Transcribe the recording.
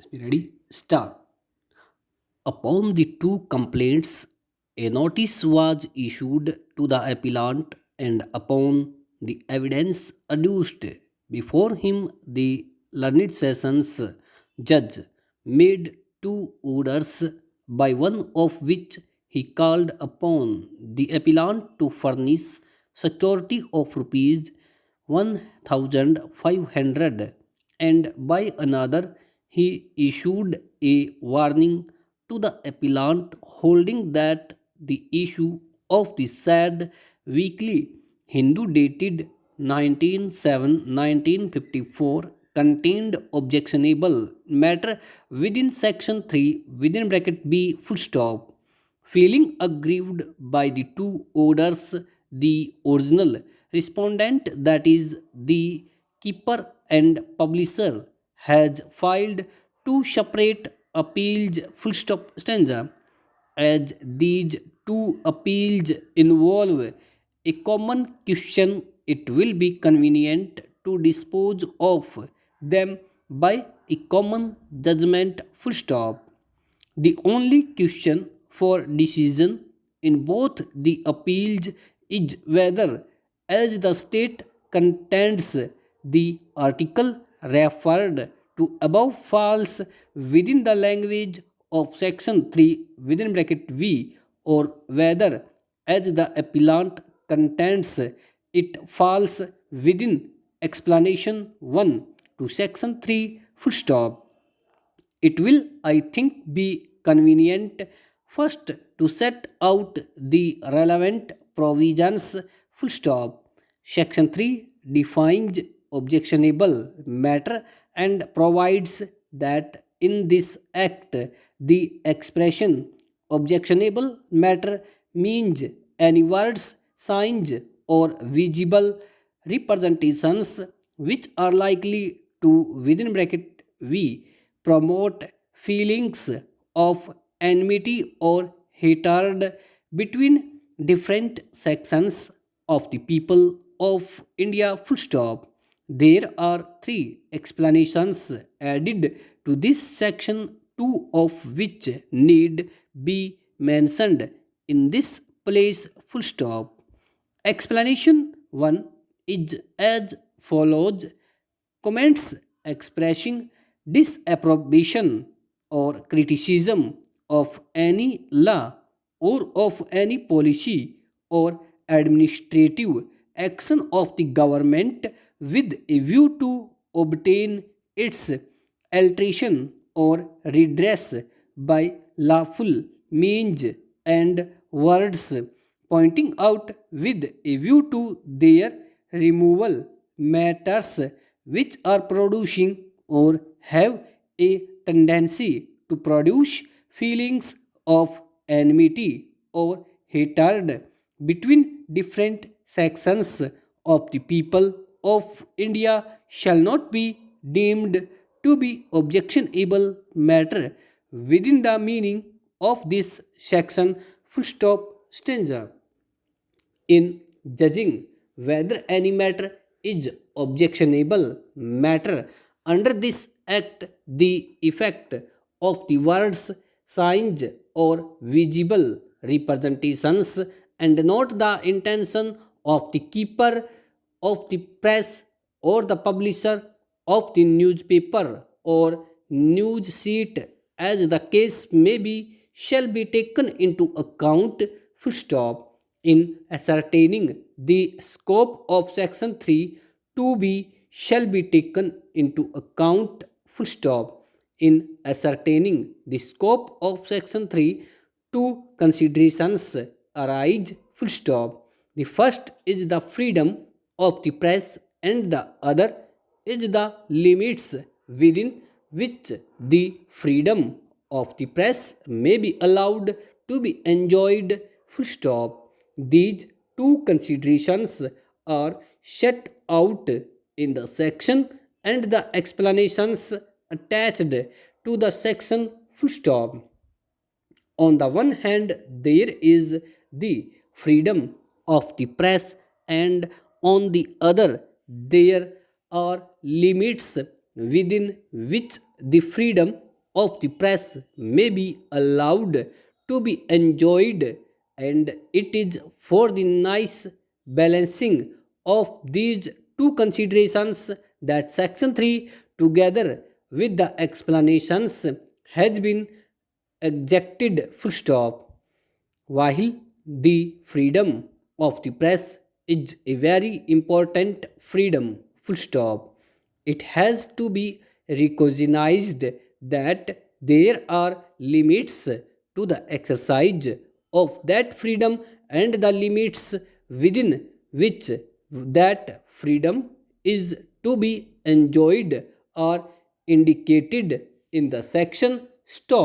Ready? Start. Upon the two complaints, a notice was issued to the appellant, and upon the evidence adduced before him, the learned sessions judge made two orders, by one of which he called upon the appellant to furnish security of rupees 1,500, and by another he issued a warning to the appellant holding that the issue of the said weekly Hindu dated 19/7/1954 contained objectionable matter within section 3 within bracket B full stop. Feeling aggrieved by the two orders, the original respondent, that is, the keeper and publisher, has filed two separate appeals full stop stanza. As these two appeals involve a common question, it will be convenient to dispose of them by a common judgment full stop. The only question for decision in both the appeals is whether, as the state contends, the article referred to above falls within the language of section 3 within bracket V, or whether, as the appellant contends, it falls within explanation 1 to section 3 full stop. It will, I think, be convenient first to set out the relevant provisions full stop. Section 3 defines objectionable matter and provides that in this act the expression objectionable matter means any words, signs, or visible representations which are likely to within bracket V promote feelings of enmity or hatred between different sections of the people of India full stop. There are three explanations added to this section, two of which need be mentioned in this place full stop. Explanation 1 is as follows: comments expressing disapprobation or criticism of any law or of any policy or administrative action of the government with a view to obtain its alteration or redress by lawful means, and words pointing out with a view to their removal matters which are producing or have a tendency to produce feelings of enmity or hatred between different sections of the people of India shall not be deemed to be objectionable matter within the meaning of this section full stop stanza. In judging whether any matter is objectionable matter under this act, the effect of the words, signs, or visible representations, and not the intention of the keeper of the press or the publisher of the newspaper or news sheet, as the case may be, shall be taken into account full stop. In ascertaining the scope of section 3 to be shall be taken into account full stop. In ascertaining the scope of section 3, two considerations arise full stop. The first is the freedom of the press, and the other is the limits within which the freedom of the press may be allowed to be enjoyed full stop. These two considerations are set out in the section and the explanations attached to the section full stop. On the one hand, there is the freedom of the press, and on the other, there are limits within which the freedom of the press may be allowed to be enjoyed, and it is for the nice balancing of these two considerations that section 3 together with the explanations has been ejected full stop. While the freedom of the press is a very important freedom, full stop, it has to be recognized that there are limits to the exercise of that freedom, and the limits within which that freedom is to be enjoyed are indicated in the section stop.